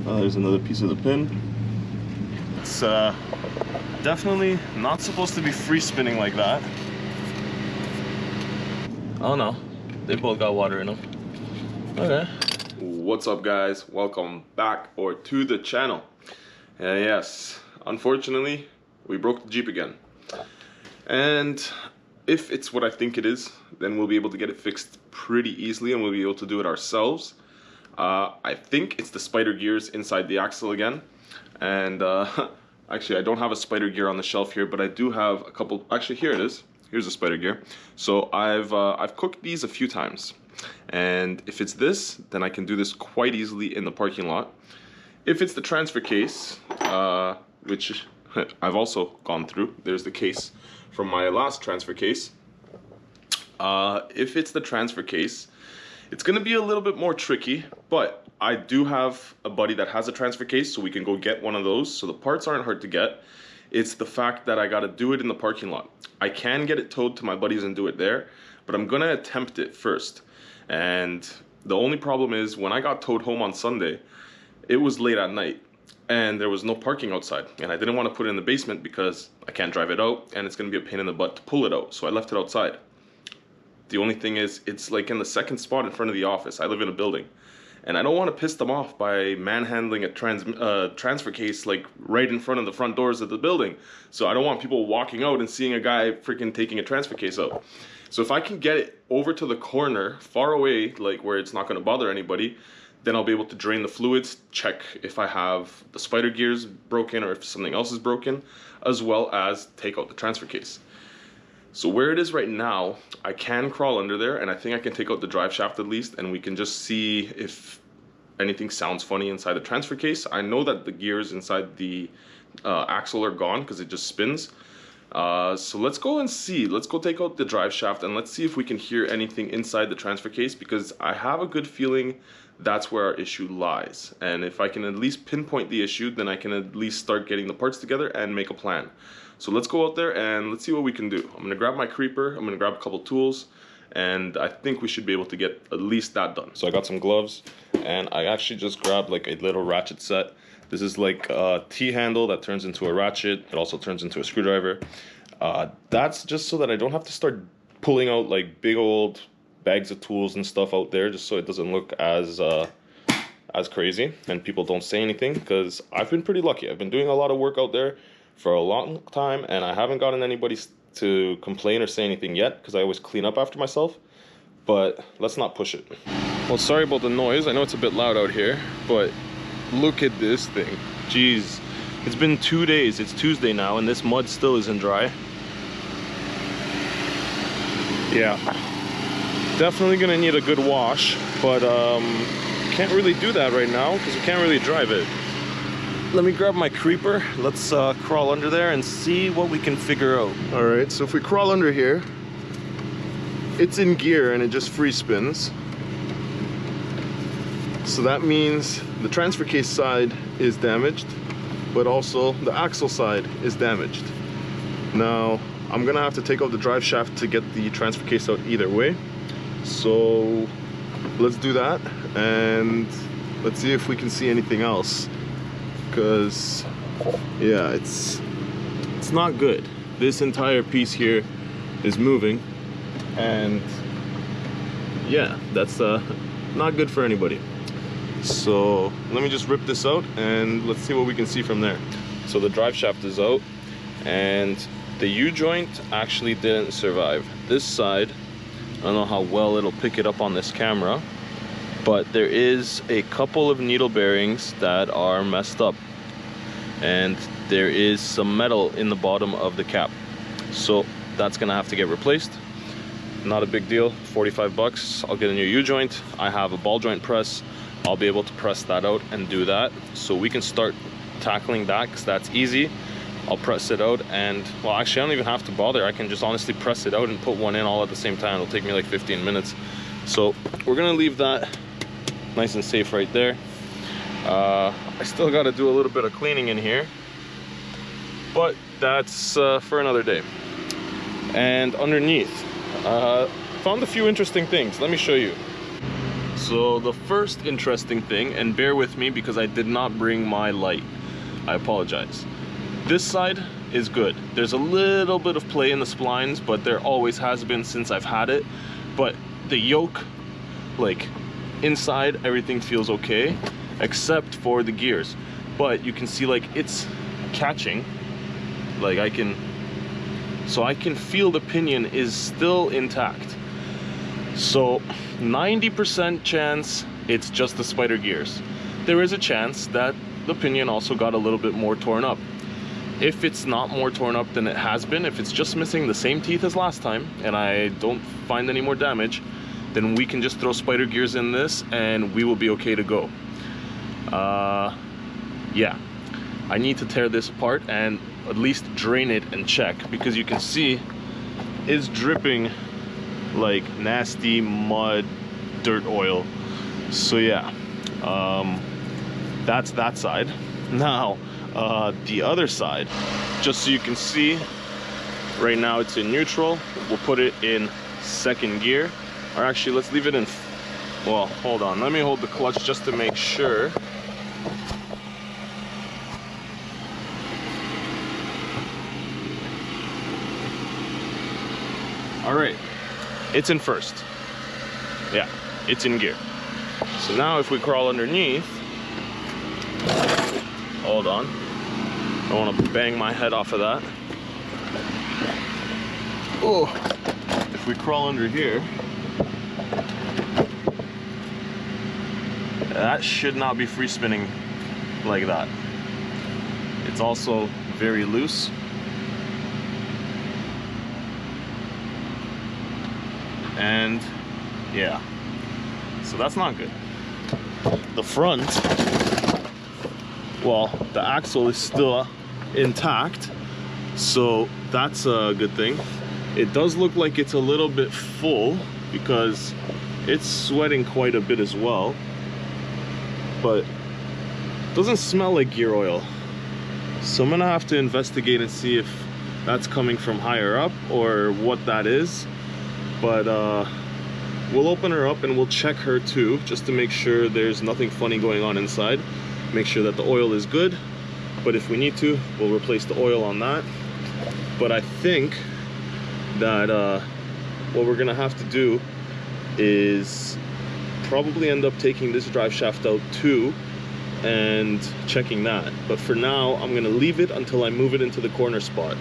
There's another piece of the pin. It's definitely not supposed to be free spinning like that. Oh no, they both got water in them. Okay. What's up, guys? Welcome back or to the channel. Yes, unfortunately, we broke the Jeep again. And if it's what I think it is, then we'll be able to get it fixed pretty easily and we'll be able to do it ourselves. I think it's the spider gears inside the axle again. And actually, I don't have a spider gear on the shelf here, but I do have a couple. Actually, here it is. Here's a spider gear. So I've cooked these a few times. And if it's this, then I can do this quite easily in the parking lot. If it's the transfer case, which I've also gone through, there's the case from my last transfer case. If it's the transfer case, it's gonna be a little bit more tricky, but I do have a buddy that has a transfer case, so we can go get one of those. So the parts aren't hard to get. It's the fact that I gotta do it in the parking lot. I can get it towed to my buddies and do it there, but I'm gonna attempt it first. And the only problem is when I got towed home on Sunday, it was late at night and there was no parking outside, and I didn't want to put it in the basement because I can't drive it out and it's going to be a pain in the butt to pull it out, so I left it outside. The only thing is, it's like in the second spot in front of the office. I live in a building and I don't want to piss them off by manhandling a transfer case like right in front of the front doors of the building. So I don't want people walking out and seeing a guy freaking taking a transfer case out. So if I can get it over to the corner, far away, like where it's not going to bother anybody, then I'll be able to drain the fluids, check if I have the spider gears broken or if something else is broken, as well as take out the transfer case. So where it is right now, I can crawl under there and I think I can take out the drive shaft at least, and we can just see if anything sounds funny inside the transfer case. I know that the gears inside the axle are gone because it just spins. So let's go and see. Let's go take out the drive shaft and let's see if we can hear anything inside the transfer case, because I have a good feeling that's where our issue lies. And if I can at least pinpoint the issue, then I can at least start getting the parts together and make a plan. So let's go out there and let's see what we can do. I'm gonna grab my creeper, I'm gonna grab a couple tools, and I think we should be able to get at least that done. So I got some gloves and I actually just grabbed like a little ratchet set. This is like a T-handle that turns into a ratchet. It also turns into a screwdriver. That's just so that I don't have to start pulling out like big old bags of tools and stuff out there, just so it doesn't look as crazy and people don't say anything, because I've been pretty lucky. I've been doing a lot of work out there for a long time and I haven't gotten anybody to complain or say anything yet, because I always clean up after myself. But let's not push it. Well, sorry about the noise. I know it's a bit loud out here, but look at this thing. Jeez, it's been 2 days. It's Tuesday now and this mud still isn't dry. Yeah, definitely gonna need a good wash, but can't really do that right now because we can't really drive it. Let me grab my creeper. Let's crawl under there and see what we can figure out. All right, so if we crawl under here, it's in gear and it just free spins. So that means the transfer case side is damaged, but also the axle side is damaged. Now, I'm gonna have to take out the drive shaft to get the transfer case out either way. So let's do that and let's see if we can see anything else. Because yeah, it's not good. This entire piece here is moving and yeah, that's not good for anybody. So let me just rip this out and let's see what we can see from there. So the drive shaft is out and the U-joint actually didn't survive. This side, I don't know how well it'll pick it up on this camera, but there is a couple of needle bearings that are messed up and there is some metal in the bottom of the cap. So that's gonna have to get replaced. Not a big deal, 45 bucks. I'll get a new U-joint. I have a ball joint press. I'll be able to press that out and do that. So we can start tackling that because that's easy. I'll press it out and, well, actually I don't even have to bother. I can just honestly press it out and put one in all at the same time. It'll take me like 15 minutes. So we're gonna leave that nice and safe right there. I still got to do a little bit of cleaning in here, but that's for another day. And underneath, found a few interesting things. Let me show you. So the first interesting thing, and bear with me because I did not bring my light, I apologize. This side is good. There's a little bit of play in the splines, but there always has been since I've had it. But the yoke, like inside, everything feels okay, except for the gears. But you can see like it's catching, like I can feel the pinion is still intact. So 90% chance it's just the spider gears. There is a chance that the pinion also got a little bit more torn up. If it's not more torn up than it has been, if it's just missing the same teeth as last time and I don't find any more damage, then we can just throw spider gears in this and we will be okay to go. Yeah, I need to tear this apart and at least drain it and check, because you can see it's dripping like nasty mud, dirt oil. So yeah, that's that side. Now the other side, just so you can see, right now it's in neutral. We'll put it in second gear, or actually let's leave it in, well, hold on, let me hold the clutch just to make sure. All right, it's in first. Yeah, it's in gear. So now if we crawl underneath, hold on, I don't want to bang my head off of that. Oh, if we crawl under here, that should not be free spinning like that. It's also very loose. And yeah, so that's not good. The front, well, the axle is still intact, so that's a good thing. It does look like it's a little bit full because it's sweating quite a bit as well, but it doesn't smell like gear oil. So I'm gonna have to investigate and see if that's coming from higher up or what that is. But we'll open her up and we'll check her too, just to make sure there's nothing funny going on inside. Make sure that the oil is good. But if we need to, we'll replace the oil on that. But I think that what we're gonna have to do is probably end up taking this drive shaft out too and checking that. But for now, I'm gonna leave it until I move it into the corner spot,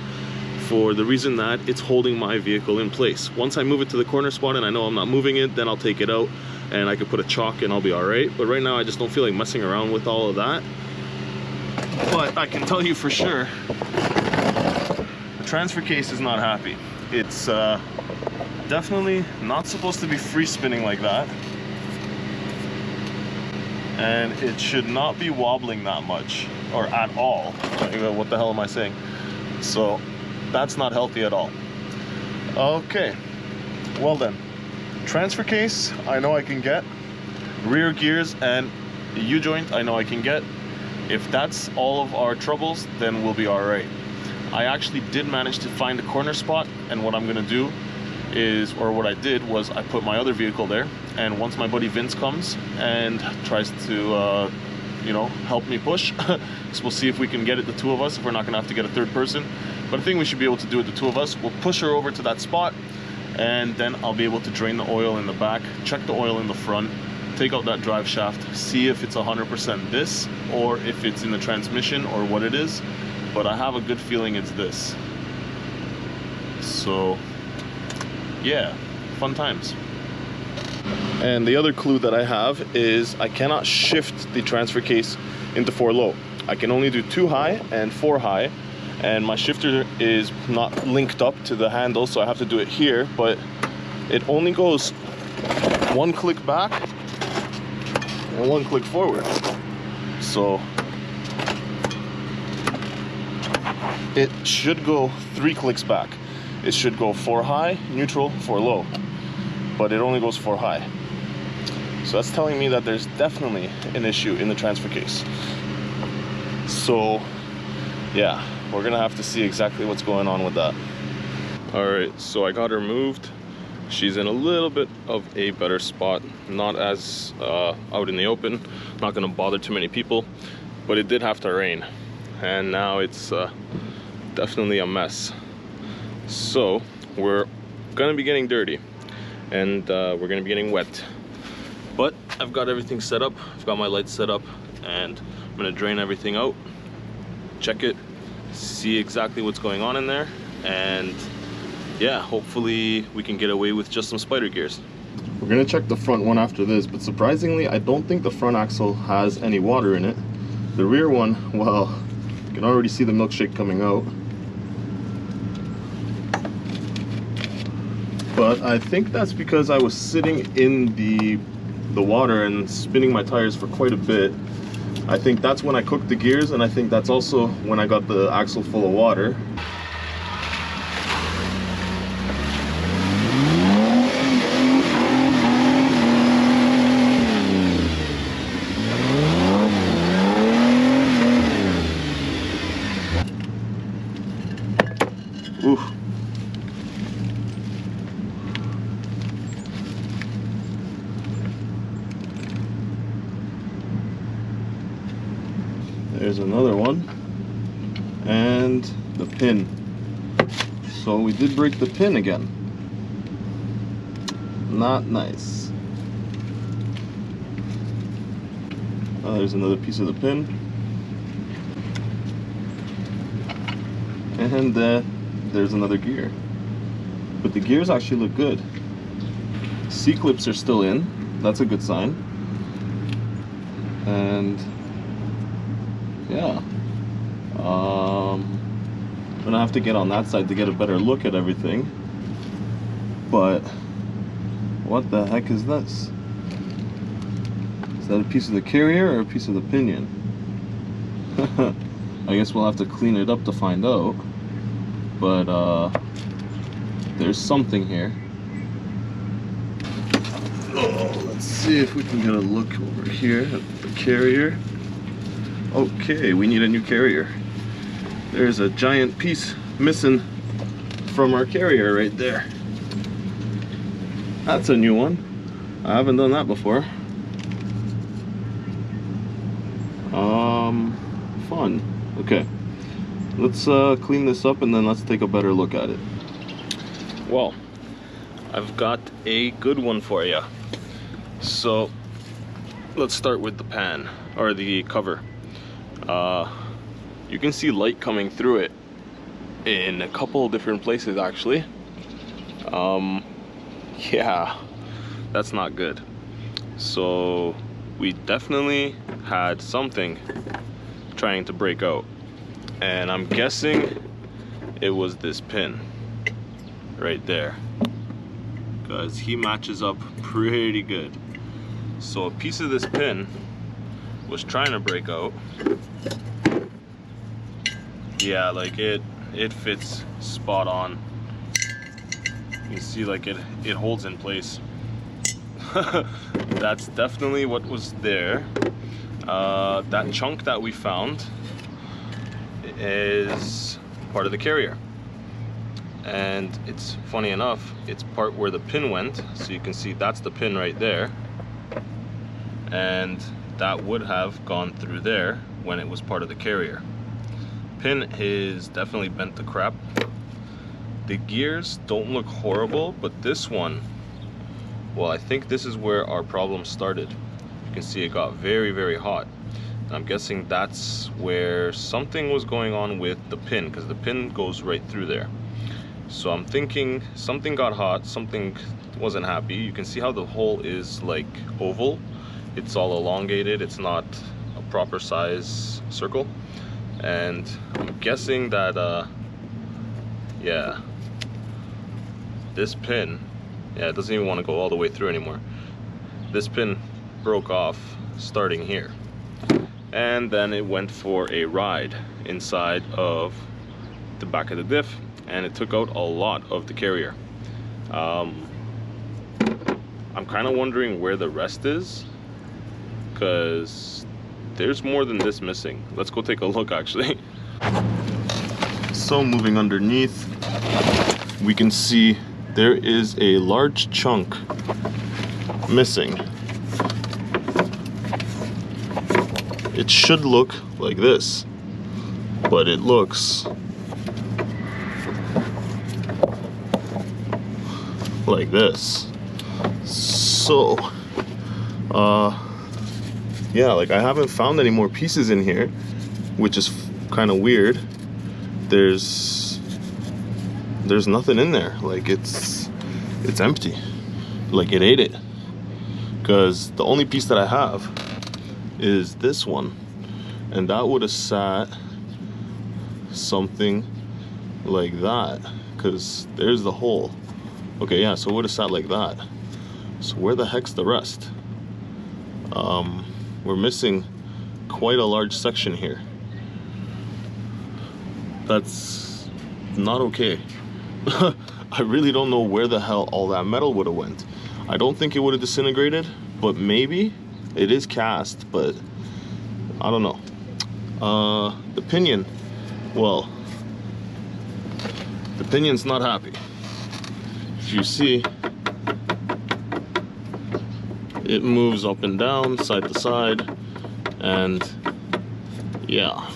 for the reason that it's holding my vehicle in place. Once I move it to the corner spot and I know I'm not moving it, then I'll take it out and I can put a chalk and I'll be all right. But right now I just don't feel like messing around with all of that. But I can tell you for sure, the transfer case is not happy. It's definitely not supposed to be free spinning like that. And it should not be wobbling that much, or at all. What the hell am I saying? So that's not healthy at all. Okay, well then, transfer case I know I can get, rear gears and U-joint I know I can get. If that's all of our troubles, then we'll be all right. I actually did manage to find a corner spot, and what I'm gonna do is, or what I did was I put my other vehicle there, and once my buddy Vince comes and tries to you know, help me push, so we'll see if we can get it, the two of us, if we're not gonna have to get a third person. But I think we should be able to do it, the two of us. We'll push her over to that spot, and then I'll be able to drain the oil in the back, check the oil in the front, take out that drive shaft, see if it's 100% this, or if it's in the transmission, or what it is. But I have a good feeling it's this. So yeah, fun times. And the other clue that I have is I cannot shift the transfer case into 4 low. I can only do 2 high and 4 high, and my shifter is not linked up to the handle, so I have to do it here, but it only goes 1 click back and 1 click forward. So it should go 3 clicks back. It should go 4 high, neutral, 4 low, but it only goes 4 high. So that's telling me that there's definitely an issue in the transfer case. So yeah, we're gonna have to see exactly what's going on with that. All right, so I got her moved. she's in a little bit of a better spot, not as out in the open, not gonna bother too many people, but it did have to rain, and now it's definitely a mess. So we're gonna be getting dirty, and we're gonna be getting wet, but I've got everything set up. I've got my lights set up, and I'm gonna drain everything out, check it, see exactly what's going on in there, and yeah, hopefully we can get away with just some spider gears. We're gonna check the front one after this, but surprisingly I don't think the front axle has any water in it. The rear one, well, you can already see the milkshake coming out, but I think that's because I was sitting in the water and spinning my tires for quite a bit. I think that's when I cooked the gears, and I think that's also when I got the axle full of water. Oof. There's another one, and the pin. So we did break the pin again. Not nice. Oh, there's another piece of the pin, and there's another gear. But the gears actually look good. C-clips are still in. That's a good sign. And yeah, I'm gonna have to get on that side to get a better look at everything. But what the heck is this? Is that a piece of the carrier or a piece of the pinion? I guess we'll have to clean it up to find out. But there's something here. Oh, let's see if we can get a look over here at the carrier. Okay, we need a new carrier. There's a giant piece missing from our carrier right there. That's a new one. I haven't done that before. Fun. Okay, let's clean this up and then let's take a better look at it. Well, I've got a good one for you. So let's start with the pan, or the cover. You can see light coming through it in a couple different places actually. Yeah, that's not good. So we definitely had something trying to break out, and I'm guessing it was this pin right there, because he matches up pretty good. So a piece of this pin was trying to break out. Yeah, like it fits spot on. You see, like it holds in place. That's definitely what was there. That chunk that we found is part of the carrier, and it's funny enough, it's part where the pin went. So you can see that's the pin right there, and that would have gone through there when it was part of the carrier. Pin is definitely bent to crap. The gears don't look horrible, but this one, well, I think this is where our problem started. You can see it got very, very hot. And I'm guessing that's where something was going on with the pin, because the pin goes right through there. So I'm thinking something got hot, something wasn't happy. You can see how the hole is like oval. It's all elongated, it's not a proper size circle. And I'm guessing that, yeah, this pin, yeah, it doesn't even want to go all the way through anymore. This pin broke off starting here, and then it went for a ride inside of the back of the diff, and it took out a lot of the carrier. I'm kind of wondering where the rest is, because there's more than this missing. Let's go take a look actually. So moving underneath, we can see there is a large chunk missing. It should look like this, but it looks like this. So yeah, like I haven't found any more pieces in here, which is kind of weird. There's nothing in there. Like it's empty. Like it ate it. Because the only piece that I have is this one, and that would have sat something like that, because there's the hole. Okay, yeah, so it would have sat like that. So where the heck's the rest? We're missing quite a large section here. That's not okay. I really don't know where the hell all that metal would have went. I don't think it would have disintegrated, but maybe it is cast, but I don't know. The pinion, well, the pinion's not happy. If you see, it moves up and down, side to side, and yeah,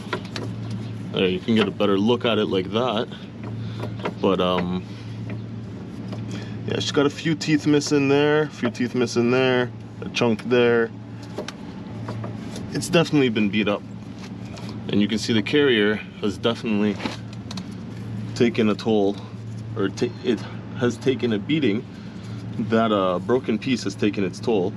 there, you can get a better look at it like that. But yeah, she's got a few teeth missing there, a few teeth missing there, a chunk there. It's definitely been beat up, and you can see the carrier has definitely taken a toll, or it has taken a beating. That broken piece has taken its toll.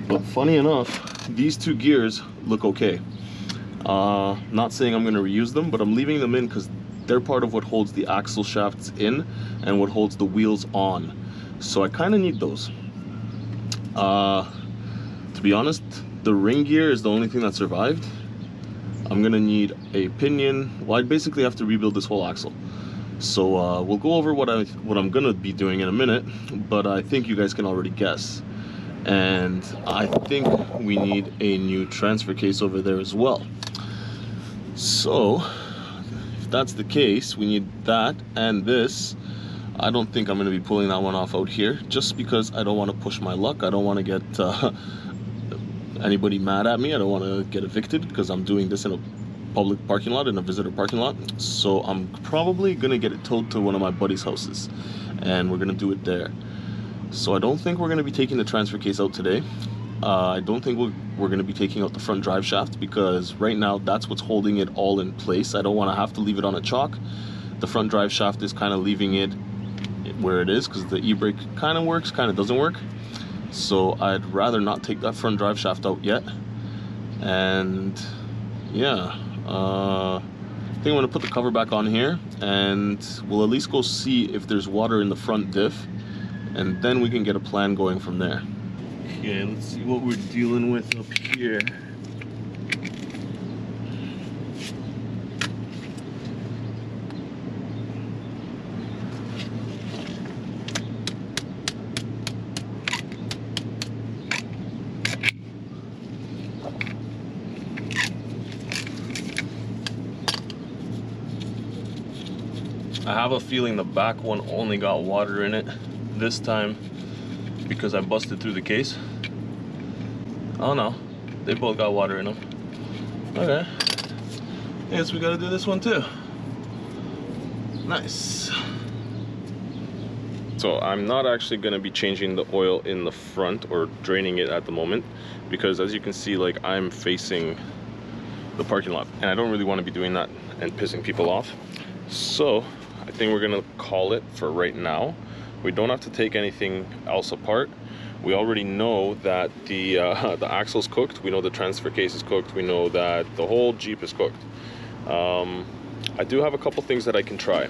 But funny enough, these two gears look okay. Not saying I'm going to reuse them, but I'm leaving them in because they're part of what holds the axle shafts in and what holds the wheels on. So I kind of need those. To be honest, the ring gear is the only thing that survived. I'm gonna need a pinion. Well, I basically have to rebuild this whole axle. So we'll go over what I'm gonna be doing in a minute, but I think you guys can already guess. And I think we need a new transfer case over there as well. So if that's the case, we need that and this. I don't think I'm gonna be pulling that one off out here, just because I don't want to push my luck. I don't want to get anybody mad at me. I don't want to get evicted because I'm doing this in a public parking lot, in a visitor parking lot. So I'm probably gonna get it towed to one of my buddy's houses, and we're gonna do it there. So I don't think we're gonna be taking the transfer case out today. I don't think we're gonna be taking out the front drive shaft, because right now that's what's holding it all in place. I don't want to have to leave it on a chalk. The front drive shaft is kind of leaving it where it is, because the e-brake kind of works, kind of doesn't work. So I'd rather not take that front drive shaft out yet. And yeah, I think I'm gonna put the cover back on here, and we'll at least go see if there's water in the front diff, and then we can get a plan going from there. Okay, let's see what we're dealing with up here. I have a feeling the back one only got water in it this time because I busted through the case. Oh no, they both got water in them. Okay, I guess we gotta do this one too. Nice. So I'm not actually gonna be changing the oil in the front or draining it at the moment, because as you can see, like, I'm facing the parking lot and I don't really want to be doing that and pissing people off. So I think we're gonna call it for right now. We don't have to take anything else apart. We already know that the axle's cooked. We know the transfer case is cooked. We know that the whole Jeep is cooked. I do have a couple things that I can try.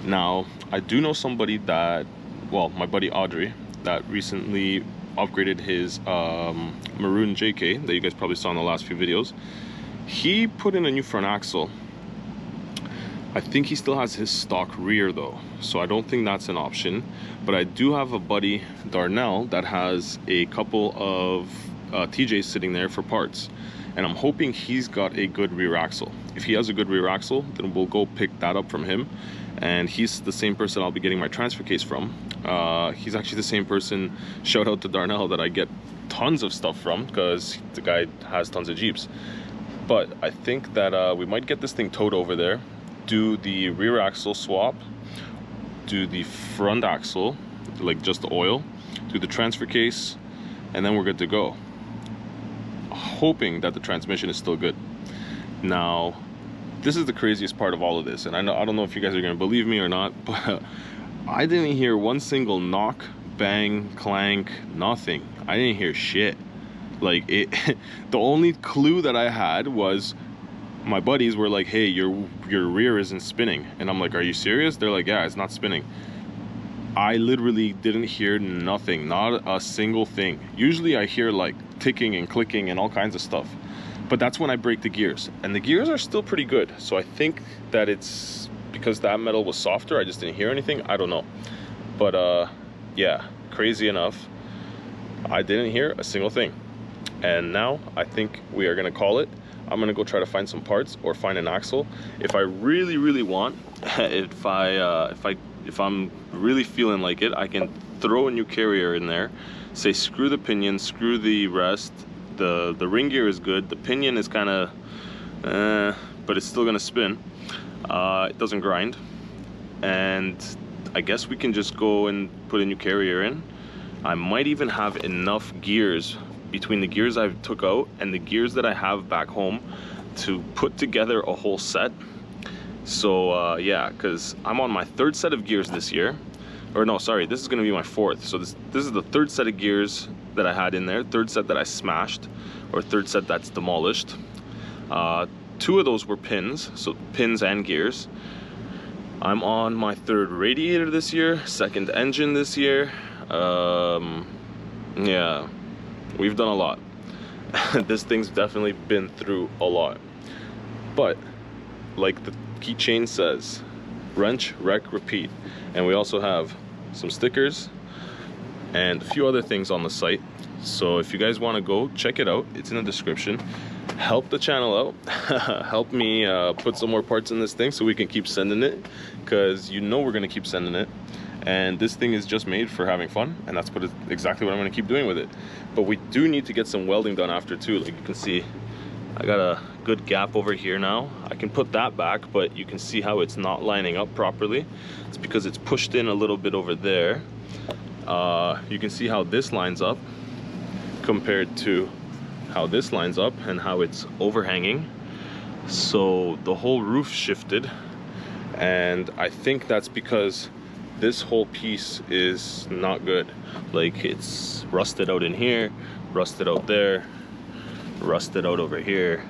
Now, I do know somebody that, well, my buddy Audrey, that recently upgraded his maroon JK that you guys probably saw in the last few videos. He put in a new front axle. I think he still has his stock rear though, so I don't think that's an option. But I do have a buddy, Darnell, that has a couple of TJs sitting there for parts, and I'm hoping he's got a good rear axle. If he has a good rear axle, then we'll go pick that up from him. And he's the same person I'll be getting my transfer case from. He's actually the same person, shout out to Darnell, that I get tons of stuff from, because the guy has tons of Jeeps. But I think that we might get this thing towed over there, do the rear axle swap, do the front axle, like just the oil, do the transfer case, and then we're good to go. Hoping that the transmission is still good. Now, this is the craziest part of all of this, and I don't know if you guys are gonna believe me or not, but I didn't hear one single knock, bang, clank, nothing. I didn't hear shit. Like, it the only clue that I had was my buddies were like, hey, your rear isn't spinning, and I'm like, are you serious? They're like, yeah, it's not spinning. I literally didn't hear nothing, not a single thing. Usually I hear like ticking and clicking and all kinds of stuff, but that's when I break the gears, and the gears are still pretty good. So I think that it's because that metal was softer, I just didn't hear anything. I don't know, but yeah, crazy enough, I didn't hear a single thing. And now I think we are gonna call it. I'm gonna go try to find some parts or find an axle. If I really want, if I'm really feeling like it, I can throw a new carrier in there, say screw the pinion, screw the rest. The ring gear is good, the pinion is kind of but it's still gonna spin. It doesn't grind, and I guess we can just go and put a new carrier in. I might even have enough gears between the gears I took out and the gears that I have back home to put together a whole set. So yeah, because I'm on my third set of gears this year, or no, sorry, this is going to be my fourth. So this is the third set of gears that I had in there, third set that I smashed, or third set that's demolished. Two of those were pins, so pins and gears. I'm on my third radiator this year, second engine this year. Yeah, we've done a lot. This thing's definitely been through a lot. But like the keychain says, wrench, wreck, repeat. And we also have some stickers and a few other things on the site. So if you guys want to go check it out, it's in the description. Help the channel out. Help me put some more parts in this thing so we can keep sending it, because you know we're going to keep sending it. And this thing is just made for having fun, and that's exactly what I'm going to keep doing with it. But we do need to get some welding done after too. Like you can see, I got a good gap over here now. I can put that back, but you can see how it's not lining up properly. It's because it's pushed in a little bit over there. You can see how this lines up compared to how this lines up and how it's overhanging. So the whole roof shifted, and I think that's because this whole piece is not good. Like it's rusted out in here, rusted out there, rusted out over here.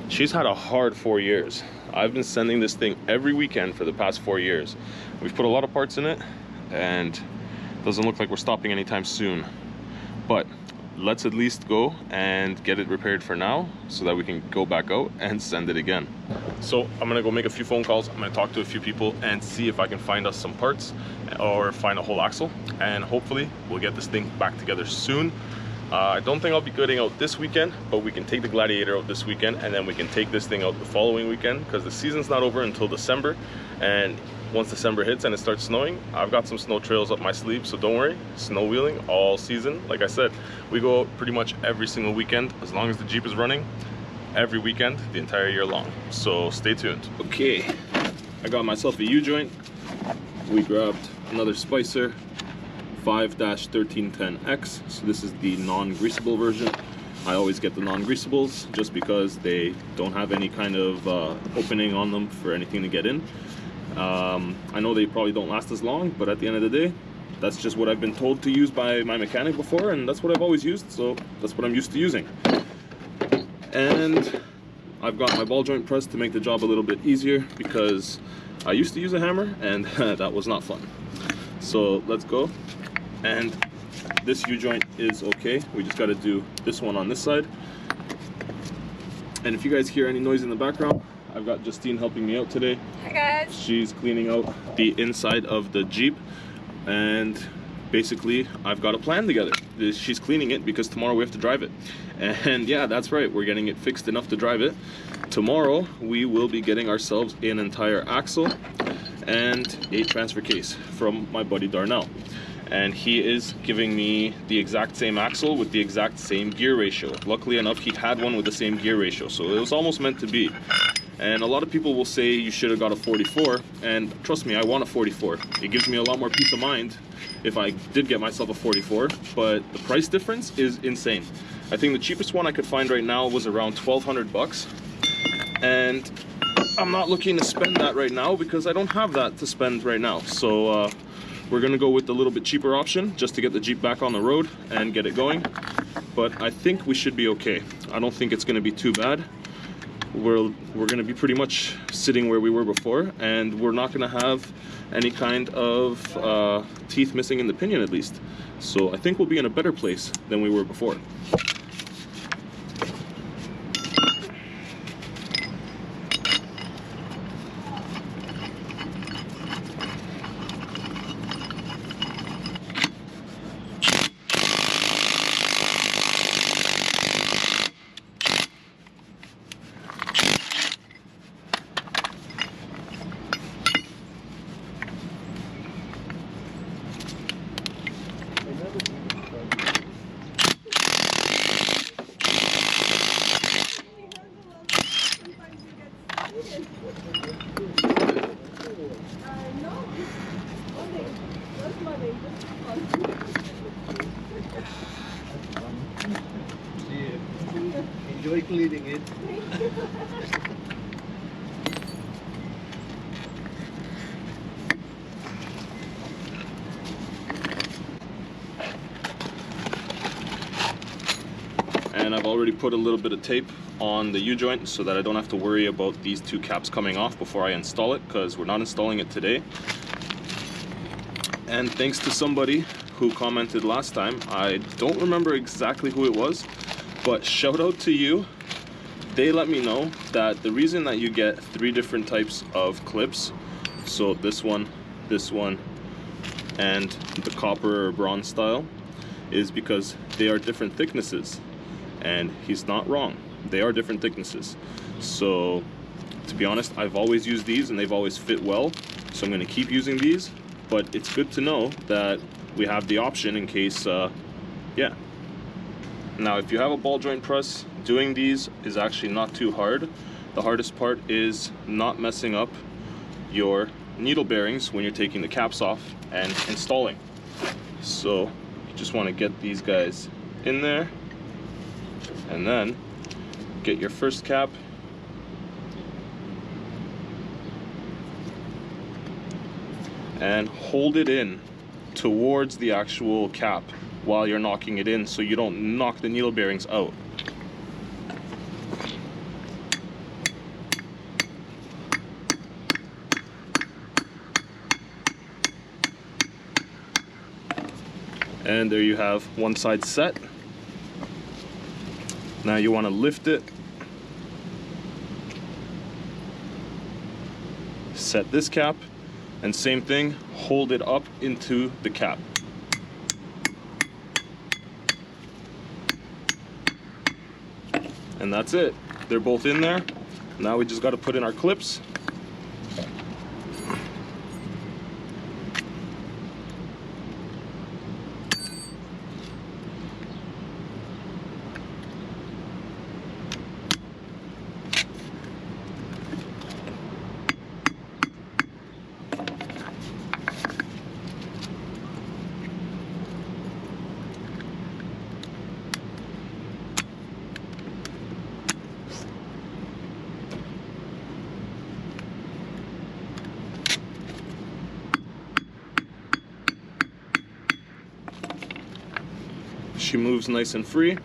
She's had a hard 4 years. I've been sending this thing every weekend for the past 4 years. We've put a lot of parts in it, and it doesn't look like we're stopping anytime soon. But let's at least go and get it repaired for now so that we can go back out and send it again. So I'm gonna go make a few phone calls. I'm gonna talk to a few people and see if I can find us some parts or find a whole axle, and hopefully we'll get this thing back together soon. I don't think I'll be getting out this weekend, but we can take the Gladiator out this weekend, and then we can take this thing out the following weekend, because the season's not over until December. And once December hits and it starts snowing, I've got some snow trails up my sleeve, so don't worry. Snow wheeling all season. Like I said, we go out pretty much every single weekend, as long as the Jeep is running, every weekend, the entire year long. So stay tuned. Okay, I got myself a U-joint. We grabbed another Spicer 5-1310X. So this is the non-greasable version. I always get the non-greasables just because they don't have any kind of opening on them for anything to get in. I know they probably don't last as long, but at the end of the day, that's just what I've been told to use by my mechanic before, and that's what I've always used, so that's what I'm used to using. And I've got my ball joint press to make the job a little bit easier, because I used to use a hammer and that was not fun. So let's go. And this U-joint is okay. We just got to do this one on this side. And if you guys hear any noise in the background, I've got Justine helping me out today. Hi guys. She's cleaning out the inside of the Jeep, and basically I've got a plan together. She's cleaning it because tomorrow we have to drive it. And yeah, that's right, we're getting it fixed enough to drive it. Tomorrow we will be getting ourselves an entire axle and a transfer case from my buddy Darnell. And he is giving me the exact same axle with the exact same gear ratio. Luckily enough, he had one with the same gear ratio, so it was almost meant to be. And a lot of people will say you should have got a 44, and trust me, I want a 44. It gives me a lot more peace of mind if I did get myself a 44, but the price difference is insane. I think the cheapest one I could find right now was around 1,200 bucks, and I'm not looking to spend that right now because I don't have that to spend right now. So we're gonna go with the little bit cheaper option just to get the Jeep back on the road and get it going. But I think we should be okay. I don't think it's gonna be too bad. We're gonna be pretty much sitting where we were before, and we're not gonna have any kind of teeth missing in the pinion at least. So I think we'll be in a better place than we were before. Enjoy cleaning it. And I've already put a little bit of tape on the U-joint so that I don't have to worry about these two caps coming off before I install it, because we're not installing it today. And thanks to somebody who commented last time, I don't remember exactly who it was, but shout out to you. They let me know that the reason that you get 3 different types of clips, so this one, and the copper or bronze style, is because they are different thicknesses. And he's not wrong, they are different thicknesses. So to be honest, I've always used these and they've always fit well, so I'm going to keep using these. But it's good to know that we have the option in case, yeah. Now if you have a ball joint press, doing these is actually not too hard. The hardest part is not messing up your needle bearings when you're taking the caps off and installing. So you just want to get these guys in there, and then get your first cap, and hold it in towards the actual cap while you're knocking it in, so you don't knock the needle bearings out. And there you have one side set. Now you want to lift it, set this cap, and same thing, hold it up into the cap. And that's it. They're both in there. Now we just got to put in our clips. She moves nice and free.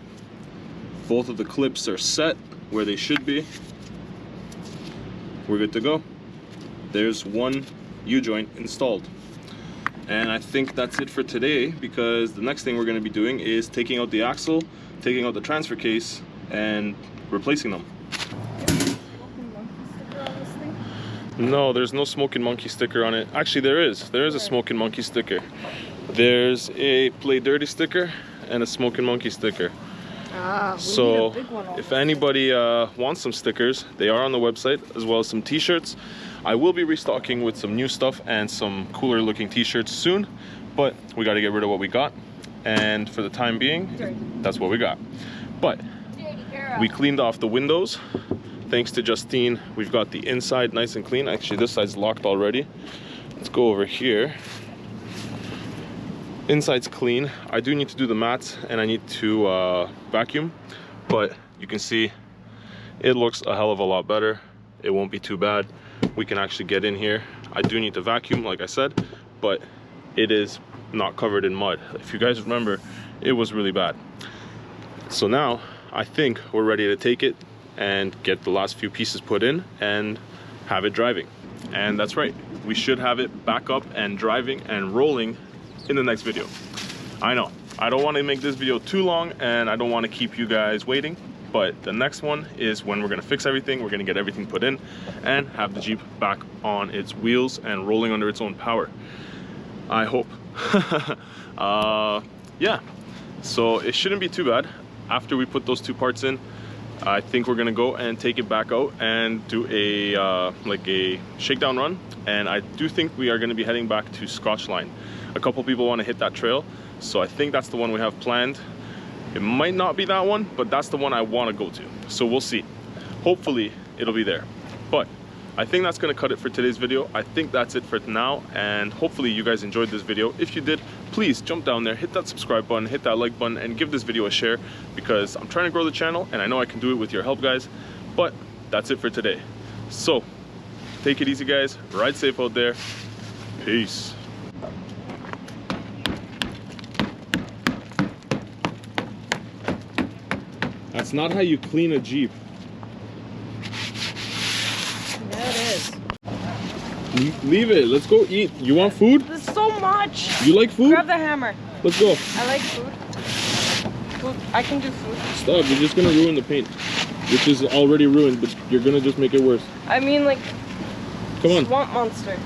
Both of the clips are set where they should be. We're good to go. There's one U-joint installed. And I think that's it for today, because the next thing we're going to be doing is taking out the axle, taking out the transfer case, and replacing them. No, there's no Smokin Monkey sticker on it. Actually, there is a Smokin Monkey sticker. There's a Play Dirty sticker and a Smokin Monkey sticker. So if anybody wants some stickers, they are on the website, as well as some t-shirts. I will be restocking with some new stuff and some cooler looking t-shirts soon, but we got to get rid of what we got, and for the time being, that's what we got. But we cleaned off the windows. Thanks to Justine, we've got the inside nice and clean. Actually, this side's locked already. Let's go over here. Inside's clean. I do need to do the mats and I need to vacuum, but you can see it looks a hell of a lot better. It won't be too bad. We can actually get in here. I do need to vacuum, like I said, but it is not covered in mud. If you guys remember, it was really bad. So now I think we're ready to take it and get the last few pieces put in and have it driving. And that's right, we should have it back up and driving and rolling in the next video. I know, I don't want to make this video too long and I don't want to keep you guys waiting, but the next one is when we're going to fix everything, we're going to get everything put in and have the Jeep back on its wheels and rolling under its own power. I hope. Yeah, so it shouldn't be too bad. After we put those two parts in, I think we're gonna go and take it back out and do a like a shakedown run, and I do think we are gonna be heading back to Scotchline. A couple people want to hit that trail, so I think that's the one we have planned. It might not be that one, but that's the one I want to go to, so we'll see. Hopefully it'll be there. But I think that's gonna cut it for today's video. I think that's it for now, and hopefully you guys enjoyed this video. If you did, please jump down there, hit that subscribe button, hit that like button, and give this video a share, because I'm trying to grow the channel and I know I can do it with your help, guys. But that's it for today. So take it easy, guys. Ride safe out there. Peace. That's not how you clean a Jeep. Yeah, it is. Leave it. Let's go eat. You want food? There's so much. You like food? Grab the hammer. Let's go. I like food. Food. I can do food. Stop. You're just gonna ruin the paint, which is already ruined, but you're gonna just make it worse. I mean, like, Come on. Swamp Monster.